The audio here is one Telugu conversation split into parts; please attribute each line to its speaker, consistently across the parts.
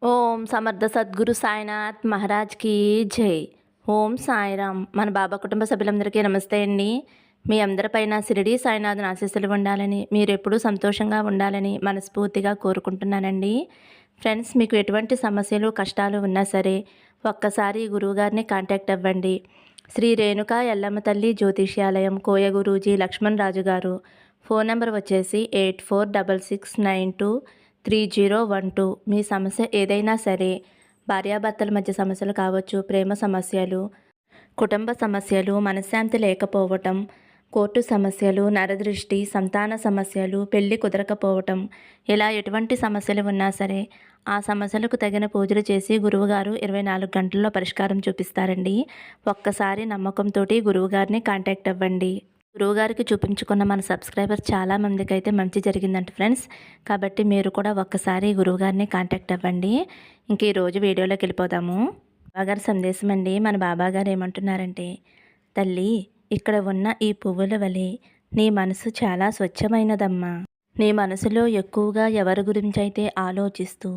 Speaker 1: ఓం సమర్థ సద్గురు సాయినాథ్ మహారాజ్కి జై. ఓం సాయిరామ్. మన బాబా కుటుంబ సభ్యులందరికీ నమస్తే అండి. మీ అందరిపైన షిరిడి సాయినాథుని ఆశీస్సులు ఉండాలని, మీరు ఎప్పుడూ సంతోషంగా ఉండాలని మనస్ఫూర్తిగా కోరుకుంటున్నానండి. ఫ్రెండ్స్, మీకు ఎటువంటి సమస్యలు కష్టాలు ఉన్నా సరే ఒక్కసారి గురువుగారిని కాంటాక్ట్ అవ్వండి. శ్రీ రేణుకా ఎల్లమ్మ తల్లి జ్యోతిష్యాలయం, కోయ గురూజీ లక్ష్మణ్ రాజు గారు. ఫోన్ నెంబర్ వచ్చేసి 8466923012. మీ సమస్య ఏదైనా సరే, భార్యాభర్తల మధ్య సమస్యలు కావచ్చు, ప్రేమ సమస్యలు, కుటుంబ సమస్యలు, మనశ్శాంతి లేకపోవటం, కోర్టు సమస్యలు, నరదృష్టి, సంతాన సమస్యలు, పెళ్లి కుదరకపోవటం, ఇలా ఎటువంటి సమస్యలు ఉన్నా సరే ఆ సమస్యలకు తగిన పూజలు చేసి గురువుగారు 24 గంటల్లో పరిష్కారం చూపిస్తారండి. ఒక్కసారి నమ్మకంతోటి గురువుగారిని కాంటాక్ట్ అవ్వండి. గురువుగారికి చూపించుకున్న మన సబ్స్క్రైబర్ చాలామందికి అయితే మంచి జరిగిందంట ఫ్రెండ్స్. కాబట్టి మీరు కూడా ఒక్కసారి గురువుగారిని కాంటాక్ట్ అవ్వండి. ఇంక ఈరోజు వీడియోలోకి వెళ్ళిపోదాము. బాబాగారి సందేశం అండి. మన బాబాగారు ఏమంటున్నారంటే, తల్లి, ఇక్కడ ఉన్న ఈ పువ్వుల వలె నీ మనసు చాలా స్వచ్ఛమైనదమ్మా. నీ మనసులో ఎక్కువగా ఎవరి గురించి అయితే ఆలోచిస్తూ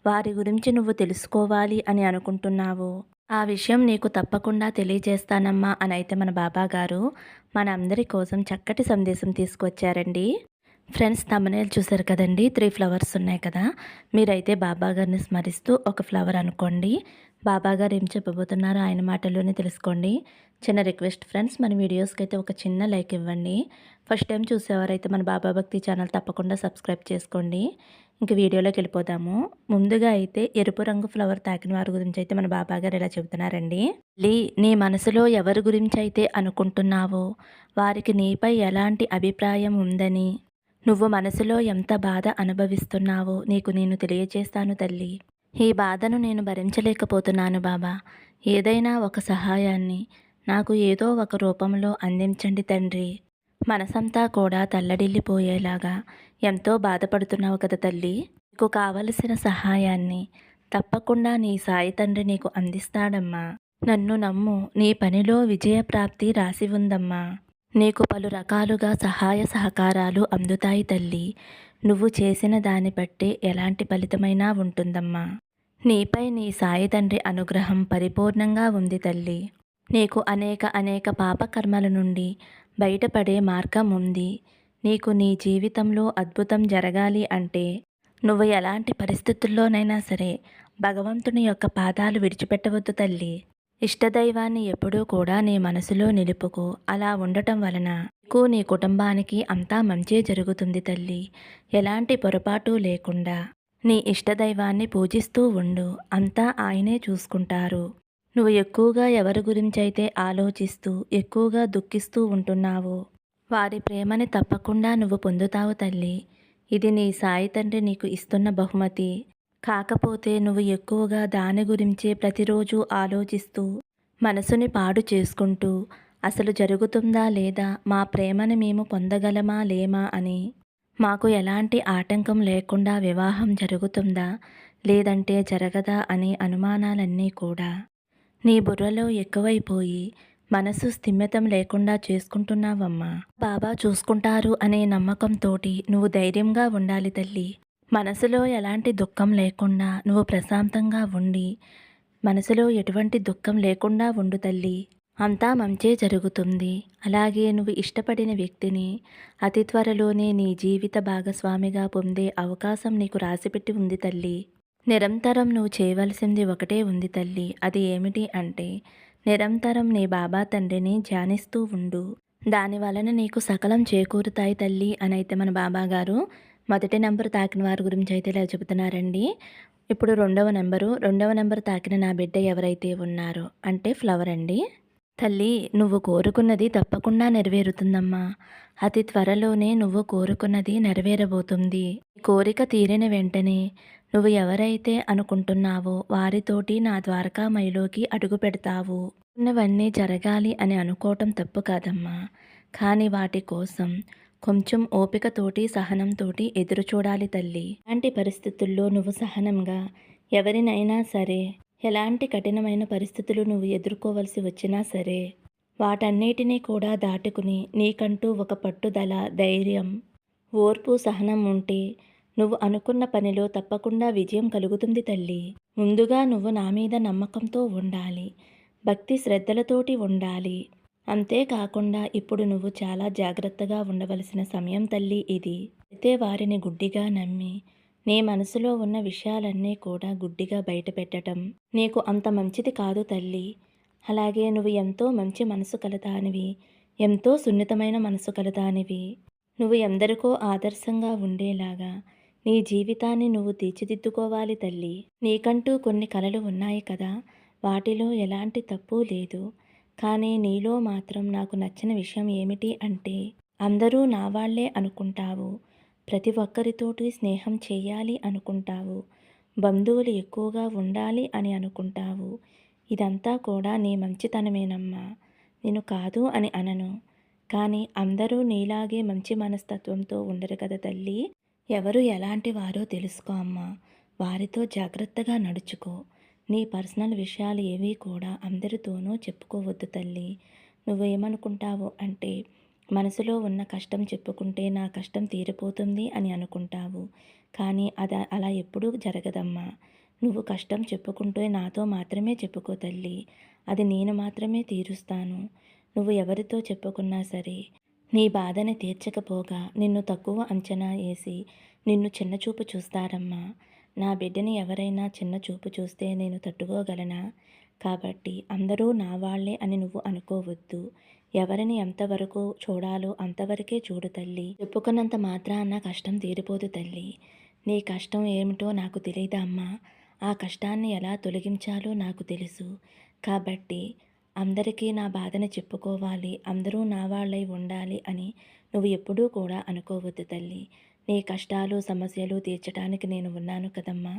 Speaker 1: వారి గురించి నువ్వు తెలుసుకోవాలి అని అనుకుంటున్నావో ఆ విషయం నీకు తప్పకుండా తెలియజేస్తానమ్మా అని అయితే మన బాబాగారు మన అందరి కోసం చక్కటి సందేశం తీసుకొచ్చారండి. ఫ్రెండ్స్, థంబ్నెయిల్ చూసారు కదండి, 3 ఫ్లవర్స్ ఉన్నాయి కదా. మీరైతే బాబాగారిని స్మరిస్తూ ఒక ఫ్లవర్ అనుకోండి. బాబాగారు ఏం చెప్పబోతున్నారో ఆయన మాటల్లోనే తెలుసుకోండి. చిన్న రిక్వెస్ట్ ఫ్రెండ్స్, మన వీడియోస్కి అయితే ఒక చిన్న లైక్ ఇవ్వండి. ఫస్ట్ టైం చూసేవారైతే మన బాబా భక్తి ఛానల్ తప్పకుండా సబ్స్క్రైబ్ చేసుకోండి. ఇంక వీడియోలోకి వెళ్ళిపోదాము. ముందుగా అయితే ఎరుపు రంగు ఫ్లవర్ తాకిన వారి గురించి అయితే మన బాబాగారు ఇలా చెబుతున్నారండి. నీ మనసులో ఎవరి గురించి అయితే అనుకుంటున్నావో వారికి నీపై ఎలాంటి అభిప్రాయం ఉందని, నువ్వు మనసులో ఎంత బాధ అనుభవిస్తున్నావో నీకు నేను తెలియచేస్తాను తల్లి. ఈ బాధను నేను భరించలేకపోతున్నాను బాబా. ఏదైనా ఒక సహాయాన్ని నాకు ఏదో ఒక రూపంలో అందించండి తండ్రి. మనసంతా కూడా తల్లడిల్లిపోయేలాగా ఎంతో బాధపడుతున్నావు కదా తల్లి. నీకు కావలసిన సహాయాన్ని తప్పకుండా నీ సాయి తండ్రి నీకు అందిస్తాడమ్మా. నన్ను నమ్ము, నీ పనిలో విజయప్రాప్తి రాసి ఉందమ్మా. నీకు పలు రకాలుగా సహాయ సహకారాలు అందుతాయి తల్లి. నువ్వు చేసిన దాన్ని బట్టి ఎలాంటి ఫలితమైనా ఉంటుందమ్మా. నీపై నీ సాయి తండ్రి అనుగ్రహం పరిపూర్ణంగా ఉంది తల్లి. నీకు అనేక పాపకర్మల నుండి బయటపడే మార్గం ఉంది. నీకు నీ జీవితంలో అద్భుతం జరగాలి అంటే నువ్వు ఎలాంటి పరిస్థితుల్లోనైనా సరే భగవంతుని యొక్క పాదాలు విడిచిపెట్టవద్దు తల్లి. ఇష్టదైవాన్ని ఎప్పుడూ కూడా నీ మనసులో నిలుపుకో. అలా ఉండటం వలన నీకు, నీ కుటుంబానికి అంతా మంచే జరుగుతుంది తల్లి. ఎలాంటి పొరపాటు లేకుండా నీ ఇష్టదైవాన్ని పూజిస్తూ ఉండు. అంతా ఆయనే చూసుకుంటారు. నువ్వు ఎక్కువగా ఎవరి గురించైతే ఆలోచిస్తూ ఎక్కువగా దుఃఖిస్తూ ఉంటున్నావో వారి ప్రేమని తప్పకుండా నువ్వు పొందుతావు తల్లి. ఇది నీ సాయి తండ్రి నీకు ఇస్తున్న బహుమతి. కాకపోతే నువ్వు ఎక్కువగా దాని గురించే ప్రతిరోజు ఆలోచిస్తూ మనసుని పాడు చేసుకుంటూ అసలు జరుగుతుందా లేదా, మా ప్రేమని మేము పొందగలమా లేమా అని, మాకు ఎలాంటి ఆటంకం లేకుండా వివాహం జరుగుతుందా లేదంటే జరగదా అనే అనుమానాలన్నీ కూడా నీ బుర్రలో ఎక్కువైపోయి మనసు స్థిమితం లేకుండా చేసుకుంటున్నావమ్మా. బాబా చూసుకుంటారు అనే నమ్మకంతోటి నువ్వు ధైర్యంగా ఉండాలి తల్లి. మనసులో ఎలాంటి దుఃఖం లేకుండా నువ్వు ప్రశాంతంగా ఉండి మనసులో ఎటువంటి దుఃఖం లేకుండా ఉండు తల్లి. అంతా మంచే జరుగుతుంది. అలాగే నువ్వు ఇష్టపడిన వ్యక్తిని అతి త్వరలోనే నీ జీవిత భాగస్వామిగా పొందే అవకాశం నీకు రాసిపెట్టి ఉంది తల్లి. నిరంతరం నువ్వు చేయవలసింది ఒకటే ఉంది తల్లి. అది ఏమిటి అంటే, నిరంతరం నీ బాబా తండ్రిని ధ్యానిస్తూ ఉండు. దాని వలన నీకు సకలం చేకూరుతాయి తల్లి అని అయితే మన బాబాగారు మొదటి నెంబర్ తాకిన వారి గురించి అయితే ఇలా చెబుతున్నారండి. ఇప్పుడు రెండవ నెంబర్ తాకిన నా బిడ్డ ఎవరైతే ఉన్నారో అంటే ఫ్లవర్ అండి. తల్లి, నువ్వు కోరుకున్నది తప్పకుండా నెరవేరుతుందమ్మా. అతి త్వరలోనే నువ్వు కోరుకున్నది నెరవేరబోతుంది. కోరిక తీరిన వెంటనే నువ్వు ఎవరైతే అనుకుంటున్నావో వారితోటి నా ద్వారకామయిలోకి అడుగు పెడతావు. ఉన్నవన్నీ జరగాలి అని అనుకోవటం తప్పు కాదమ్మా. కానీ వాటి కోసం కొంచెం ఓపికతోటి సహనంతోటి ఎదురు చూడాలి తల్లి. అలాంటి పరిస్థితుల్లో నువ్వు సహనంగా ఎవరినైనా సరే, ఎలాంటి కఠినమైన పరిస్థితులు నువ్వు ఎదుర్కోవలసి వచ్చినా సరే వాటన్నిటినీ కూడా దాటుకుని నీకంటూ ఒక పట్టుదల, ధైర్యం, ఓర్పు, సహనం ఉంటే నువ్వు అనుకున్న పనిలో తప్పకుండా విజయం కలుగుతుంది తల్లి. ముందుగా నువ్వు నా మీద నమ్మకంతో ఉండాలి. భక్తి శ్రద్ధలతోటి ఉండాలి. అంతేకాకుండా ఇప్పుడు నువ్వు చాలా జాగ్రత్తగా ఉండవలసిన సమయం తల్లి ఇది. అయితే వారిని గుడ్డిగా నమ్మి నీ మనసులో ఉన్న విషయాలన్నీ కూడా గుడ్డిగా బయటపెట్టడం నీకు అంత మంచిది కాదు తల్లి. అలాగే నువ్వు ఎంతో మంచి మనసు కలదానివి, ఎంతో సున్నితమైన మనసు కలదానివి. నువ్వు ఎందరికో ఆదర్శంగా ఉండేలాగా నీ జీవితాన్ని నువ్వు తీర్చిదిద్దుకోవాలి తల్లి. నీకంటూ కొన్ని కలలు ఉన్నాయి కదా, వాటిలో ఎలాంటి తప్పు లేదు. కానీ నీలో మాత్రం నాకు నచ్చిన విషయం ఏమిటి అంటే, అందరూ నా వాళ్ళే అనుకుంటావు. ప్రతి ఒక్కరితోటి స్నేహం చేయాలి అనుకుంటావు. బంధువులు ఎక్కువగా ఉండాలి అని అనుకుంటావు. ఇదంతా కూడా నీ మంచితనమేనమ్మా. నేను కాదు అని అనను. కానీ అందరూ నీలాగే మంచి మనస్తత్వంతో ఉండరు కదా తల్లి. ఎవరు ఎలాంటి వారో తెలుసుకో అమ్మా. వారితో జాగ్రత్తగా నడుచుకో. నీ పర్సనల్ విషయాలు ఏవీ కూడా అందరితోనూ చెప్పుకోవద్దు తల్లి. నువ్వేమనుకుంటావు అంటే, మనసులో ఉన్న కష్టం చెప్పుకుంటే నా కష్టం తీరిపోతుంది అని అనుకుంటావు. కానీ అలా ఎప్పుడూ జరగదమ్మా. నువ్వు కష్టం చెప్పుకుంటే నాతో మాత్రమే చెప్పుకో తల్లి. అది నేను మాత్రమే తీరుస్తాను. నువ్వు ఎవరితో చెప్పుకున్నా సరే, నీ బాధని తీర్చకపోగా నిన్ను తక్కువ అంచనా వేసి నిన్ను చిన్నచూపు చూస్తారమ్మా. నా బిడ్డని ఎవరైనా చిన్న చూపు చూస్తే నేను తట్టుకోగలనా? కాబట్టి అందరూ నా వాళ్ళే అని నువ్వు అనుకోవద్దు. ఎవరిని ఎంతవరకు చూడాలో అంతవరకే చూడు తల్లి. చెప్పుకున్నంత మాత్రాన కష్టం తీరిపోదు తల్లి. నీ కష్టం ఏమిటో నాకు తెలియదా అమ్మా? ఆ కష్టాన్ని ఎలా తొలగించాలో నాకు తెలుసు. కాబట్టి అందరికీ నా బాధని చెప్పుకోవాలి, అందరూ నా వాళ్ళై ఉండాలి అని నువ్వు ఎప్పుడూ కూడా అనుకోవద్దు తల్లి. నీ కష్టాలు సమస్యలు తీర్చడానికి నేను ఉన్నాను కదమ్మా.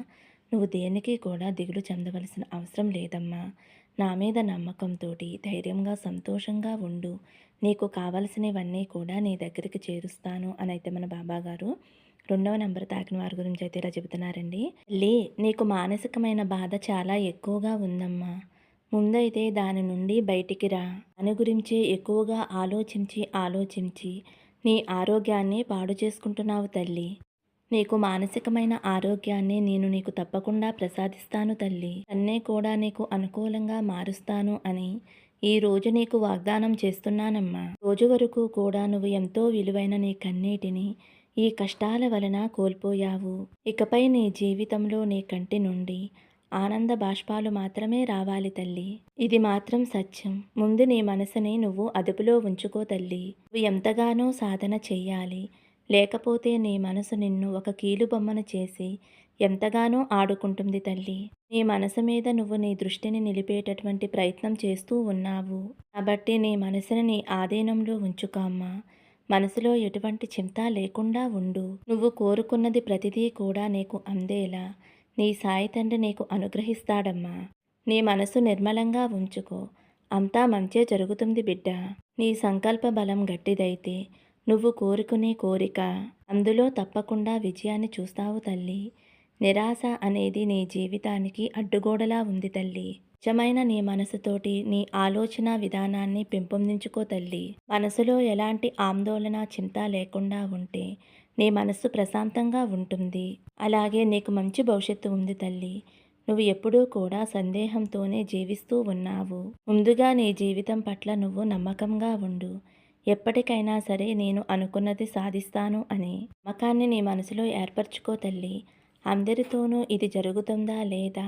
Speaker 1: నువ్వు దేనికి కూడా దిగులు చెందవలసిన అవసరం లేదమ్మా. నా మీద నమ్మకంతోటి ధైర్యంగా సంతోషంగా ఉండు. నీకు కావలసినవన్నీ కూడా నీ దగ్గరికి చేరుస్తాను అని అయితే మన బాబాగారు 2వ నంబర్ తాకిన వారి గురించి అయితే ఇలా చెబుతున్నారండి. తల్లి, నీకు మానసికమైన బాధ చాలా ఎక్కువగా ఉందమ్మా. ముందైతే దాని నుండి బయటికి రా. దాని గురించే ఎక్కువగా ఆలోచించి నీ ఆరోగ్యాన్ని పాడు చేసుకుంటున్నావు తల్లి. నీకు మానసికమైన ఆరోగ్యాన్ని నేను నీకు తప్పకుండా ప్రసాదిస్తాను తల్లి. అన్నీ కూడా నీకు అనుకూలంగా మారుస్తాను అని ఈ రోజు నీకు వాగ్దానం చేస్తున్నానమ్మా. రోజు వరకు కూడా నువ్వు ఎంతో విలువైన నీ కన్నీటిని ఈ కష్టాల వలన కోల్పోయావు. ఇకపై నీ జీవితంలో నీ కంటి నుండి ఆనంద బాష్పాలు మాత్రమే రావాలి తల్లి. ఇది మాత్రం సత్యం. ముందు నీ మనసుని నువ్వు అదుపులో ఉంచుకో తల్లి. నువ్వు ఎంతగానో సాధన చెయ్యాలి. లేకపోతే నీ మనసు నిన్ను ఒక కీలుబొమ్మను చేసి ఎంతగానో ఆడుకుంటుంది తల్లి. నీ మనసు మీద నువ్వు నీ దృష్టిని నిలిపేటటువంటి ప్రయత్నం చేస్తూ ఉన్నావు. కాబట్టి నీ మనసుని నీ ఆధీనంలో ఉంచుకో అమ్మా. మనసులో ఎటువంటి చింత లేకుండా ఉండు. నువ్వు కోరుకున్నది ప్రతిదీ కూడా నీకు అందేలా నీ సాయి తండ్రి నీకు అనుగ్రహిస్తాడమ్మా. నీ మనసు నిర్మలంగా ఉంచుకో. అంతా మంచే జరుగుతుంది బిడ్డ. నీ సంకల్ప బలం గట్టిదైతే నువ్వు కోరుకునే కోరిక అందులో తప్పకుండా విజయాన్ని చూస్తావు తల్లి. నిరాశ అనేది నీ జీవితానికి అడ్డుగోడలా ఉంది తల్లి. నిజమైన నీ మనసుతోటి నీ ఆలోచన విధానాన్ని పెంపొందించుకో తల్లి. మనసులో ఎలాంటి ఆందోళన చింత లేకుండా ఉంటే నీ మనస్సు ప్రశాంతంగా ఉంటుంది. అలాగే నీకు మంచి భవిష్యత్తు ఉంది తల్లి. నువ్వు ఎప్పుడూ కూడా సందేహంతోనే జీవిస్తూ ఉన్నావు. ముందుగా నీ జీవితం పట్ల నువ్వు నమ్మకంగా ఉండు. ఎప్పటికైనా సరే నేను అనుకున్నది సాధిస్తాను అని నమ్మకాన్ని నీ మనసులో ఏర్పరచుకో తల్లి. అందరితోనూ ఇది జరుగుతుందా లేదా,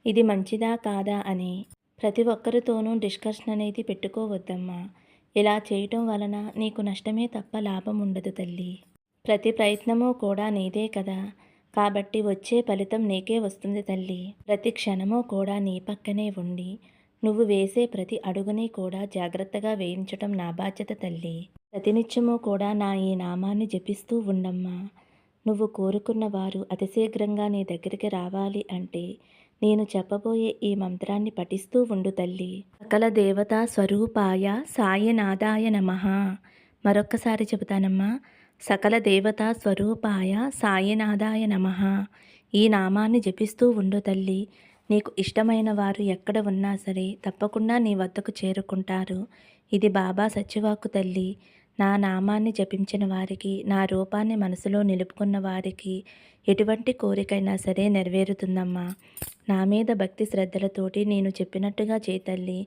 Speaker 1: ఇది మంచిదా కాదా అని ప్రతి ఒక్కరితోనూ డిస్కషన్ అనేది పెట్టుకోవద్దమ్మా. ఇలా చేయటం వలన నీకు నష్టమే తప్ప లాభం ఉండదు తల్లి. ప్రతి ప్రయత్నము కూడా నీదే కదా, కాబట్టి వచ్చే ఫలితం నీకే వస్తుంది తల్లి. ప్రతి క్షణము కూడా నీ పక్కనే ఉండి నువ్వు వేసే ప్రతి అడుగుని కూడా జాగ్రత్తగా వేయించటం నా బాధ్యత తల్లి. ప్రతినిత్యము కూడా నా ఈ నామాన్ని జపిస్తూ ఉండమ్మా. నువ్వు కోరుకున్న వారు అతిశీఘ్రంగా నీ దగ్గరికి రావాలి అంటే నేను చెప్పబోయే ఈ మంత్రాన్ని పఠిస్తూ ఉండు తల్లి. సకల దేవతా స్వరూపాయ సాయినాథాయ నమః. మరొక్కసారి చెబుతానమ్మా. సకల దేవతా స్వరూపాయ సాయినాథాయ నమః. ఈ నామాన్ని జపిస్తూ ఉండు తల్లి. నీకు ఇష్టమైన వారు ఎక్కడ ఉన్నా సరే తప్పకుండా నీ వద్దకు చేరుకుంటారు. ఇది బాబా సత్యవాక్కు తల్లి. నా నామాన్ని జపించిన వారికి, నా రూపాన్ని మనసులో నిలుపుకున్న వారికి ఎటువంటి కోరికైనా సరే నెరవేరుతుందమ్మా. నా మీద భక్తి శ్రద్ధలతోటి నేను చెప్పినట్టుగా చేయి తల్లి.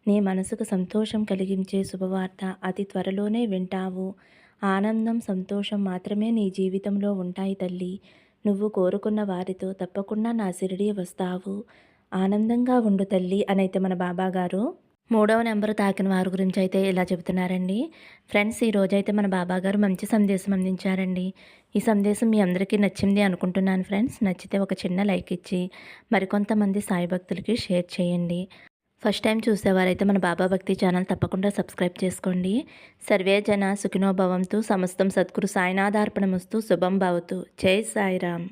Speaker 1: నీ మనసుకు సంతోషం కలిగించే శుభవార్త అతి త్వరలోనే వింటావు. ఆనందం, సంతోషం మాత్రమే నీ జీవితంలో ఉంటాయి తల్లి. నువ్వు కోరుకున్న వారితో తప్పకుండా నా షిరిడీ వస్తావు. ఆనందంగా ఉండు తల్లి అనైతే మన బాబాగారు మూడవ నెంబరు తాకిన వారి గురించి అయితే ఇలా చెబుతున్నారండి. ఫ్రెండ్స్, ఈరోజైతే మన బాబాగారు మంచి సందేశం అందించారండి. ఈ సందేశం మీ అందరికీ నచ్చింది అనుకుంటున్నాను ఫ్రెండ్స్. నచ్చితే ఒక చిన్న లైక్ ఇచ్చి మరికొంతమంది సాయి భక్తులకి షేర్ చేయండి. ఫస్ట్ టైం చూసేవారైతే మన బాబా భక్తి ఛానల్ తప్పకుండా సబ్స్క్రైబ్ చేసుకోండి. సర్వే జన సుఖినో భవంతు. సమస్తం సద్గురు సాయినాథార్పణమస్తు. శుభం భవతు. జై సాయిరామ్.